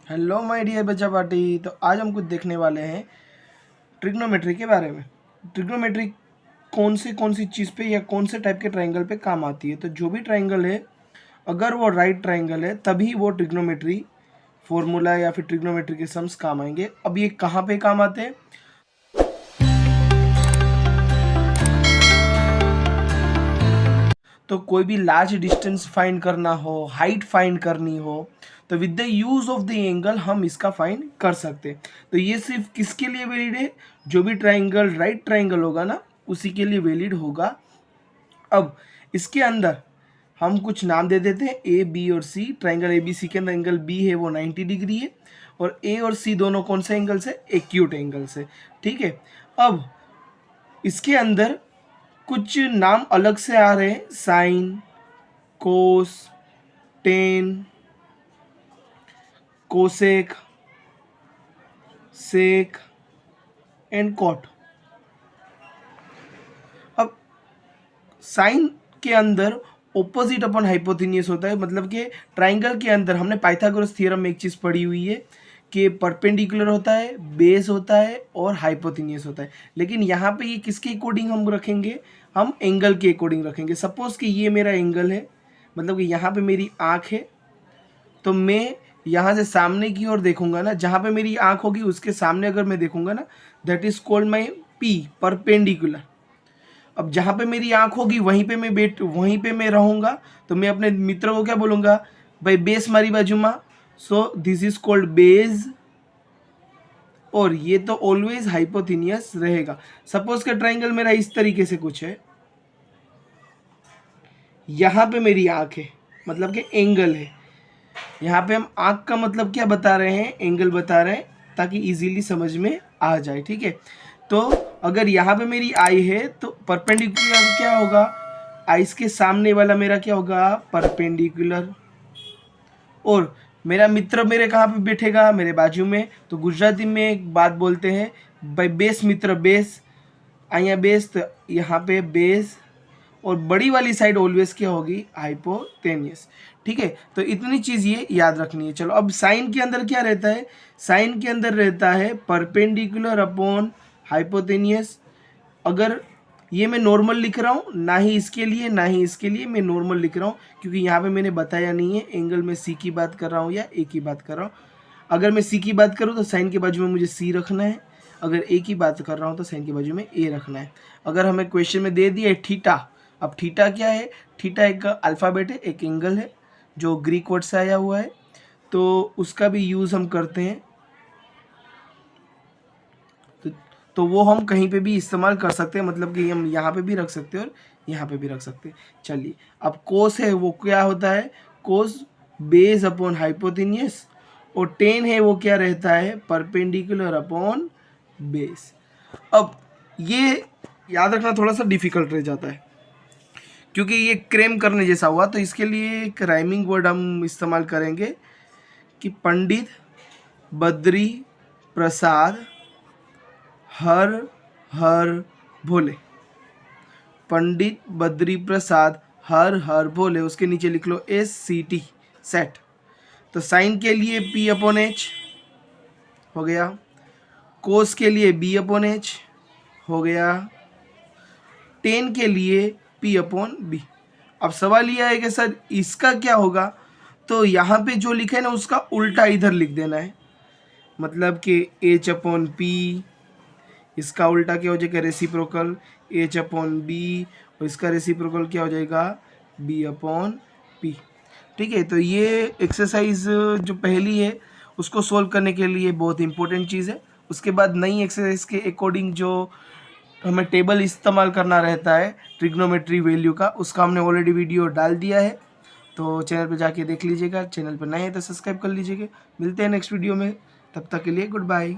Hello my dear बच्चा party. तो आज हम कुछ देखने वाले हैं ट्रिग्नोमेट्री के बारे में। ट्रिग्नोमेट्री कौन सी चीज़ पे या कौन से टाइप के ट्रायंगल पे काम आती है। तो जो भी ट्रायंगल है, अगर वो राइट ट्रायंगल है तभी वो ट्रिग्नोमेट्री फॉर्मूला या फिर ट्रिग्नोमेट्री के सम्स काम आएंगे। अब ये कहाँ पे काम आते हैं? तो कोई भी लार्ज डिस्टेंस फाइंड करना हो, हाइट फाइंड करनी हो, तो with the use of the angle हम इसका फाइंड कर सकते हैं। तो ये सिर्फ किसके लिए वैलिड है? जो भी ट्रायंगल राइट ट्रायंगल होगा ना, उसी के लिए वैलिड होगा। अब इसके अंदर हम कुछ नाम दे देते हैं, ए बी और सी। ट्रायंगल ए बी सी के अंदर एंगल बी है वो 90 डिग्री है, और ए और सी दोनों कौन से एंगल से? एक्यूट एंगल से। ठीक है। अब इसके अंदर कुछ नाम अलग से आ रहे हैं, sine, cos, tan, cosec, sec and cot. अब साइन के अंदर ऑपोजिट अपन हाइपोथेनियस होता है, मतलब कि ट्राइंगल के अंदर हमने पाइथागोरस थ्योरम में एक चीज़ पढ़ी हुई है कि परपेंडिकुलर होता है, बेस होता है और हाइपोथेनियस होता है। लेकिन यहाँ पे ये किसके अकॉर्डिंग हम रखेंगे? हम एंगल के अकॉर्डिंग रखेंगे। सपोज कि ये मेरा एंगल है, मतलब कि यहाँ पे मेरी आँख है, तो मैं यहाँ से सामने की ओर देखूंगा ना, जहाँ पे मेरी आँख होगी उसके सामने अगर मैं देखूंगा ना, that is called my P, perpendicular. अब जहाँ पे मेरी आँख होगी वहीं पे मैं रहूँगा, तो मैं अपने मित्र को क्या बोलूँगा? भाई बेस मारी बाजू में, so this is called base, और ये तो ऑलवेज हाइपोथेनियस रहेगा। सपोज का ट्राइंगल मेरा इस तरीके से कुछ है, यहाँ पे मेरी आँख है, मतलब कि एंगल है। यहाँ पे हम आँख का मतलब क्या बता रहे हैं? एंगल बता रहे हैं, ताकि इजीली समझ में आ जाए। ठीक है। तो अगर यहाँ पे मेरी आई है तो परपेंडिकुलर क्या होगा? आइस के सामने वाला मेरा क्या होगा? परपेंडिकुलर। और मेरा मित्र मेरे कहाँ पे बैठेगा? मेरे बाजू में। तो गुजराती में एक बात बोलते हैं, भाई बेस मित्र बेस, आया बेस, तो यहाँ पे बेस, और बड़ी वाली साइड ऑलवेज क्या होगी? हाइपोटेनियस। ठीक है। तो इतनी चीज़ ये याद रखनी है। चलो, अब साइन के अंदर क्या रहता है? साइन के अंदर रहता है परपेंडिकुलर अपॉन हाइपोटेनियस। अगर ये मैं नॉर्मल लिख रहा हूँ, ना ही इसके लिए ना ही इसके लिए, मैं नॉर्मल लिख रहा हूँ, क्योंकि यहाँ पे मैंने बताया नहीं है एंगल में सी की बात कर रहा हूँ या ए की बात कर रहा हूँ। अगर मैं सी की बात करूँ तो साइन के बाजू में मुझे सी रखना है, अगर ए की बात कर रहा हूँ तो साइन के बाजू में ए रखना है। अगर हमें क्वेश्चन में दे दिया है थीटा, अब थीटा क्या है? थीटा एक अल्फ़ाबेट है, एक एंगल है जो ग्रीक वर्ड से आया हुआ है, तो उसका भी यूज़ हम करते हैं। तो वो हम कहीं पे भी इस्तेमाल कर सकते हैं, मतलब कि हम यहाँ पे भी रख सकते हैं और यहाँ पे भी रख सकते हैं। चलिए, अब कोस है वो क्या होता है? कोस बेस अपॉन हाइपोटेनियस, और टेन है वो क्या रहता है? Perpendicular upon base. अब ये याद रखना थोड़ा सा डिफिकल्ट रह जाता है, क्योंकि ये क्रेम करने जैसा हुआ। तो इसके लिए एक राइमिंग वर्ड हम इस्तेमाल करेंगे कि पंडित बद्री प्रसाद हर हर भोले। पंडित बद्री प्रसाद हर हर भोले, उसके नीचे लिख लो SCT, सेट। तो साइन के लिए P अपॉन H हो गया, कोस के लिए B अपॉन H हो गया, टेन के लिए P अपॉन B। अब सवाल यह है कि सर इसका क्या होगा? तो यहाँ पे जो लिखा है ना उसका उल्टा इधर लिख देना है, मतलब कि H अपॉन P, इसका उल्टा क्या हो जाएगा? रेसिप्रोकल H अपॉन B, और इसका रेसिप्रोकल क्या हो जाएगा? B upon P। ठीक है। तो ये एक्सरसाइज जो पहली है उसको सोल्व करने के लिए बहुत इंपॉर्टेंट चीज़ है। उसके बाद नई एक्सरसाइज के अकॉर्डिंग जो हमें टेबल इस्तेमाल करना रहता है ट्रिग्नोमेट्री वैल्यू का, उसका हमने ऑलरेडी वीडियो डाल दिया है, तो चैनल पर जाके देख लीजिएगा। चैनल पर नए हैं तो सब्सक्राइब कर लीजिएगा। मिलते हैं नेक्स्ट वीडियो में, तब तक के लिए गुड बाय।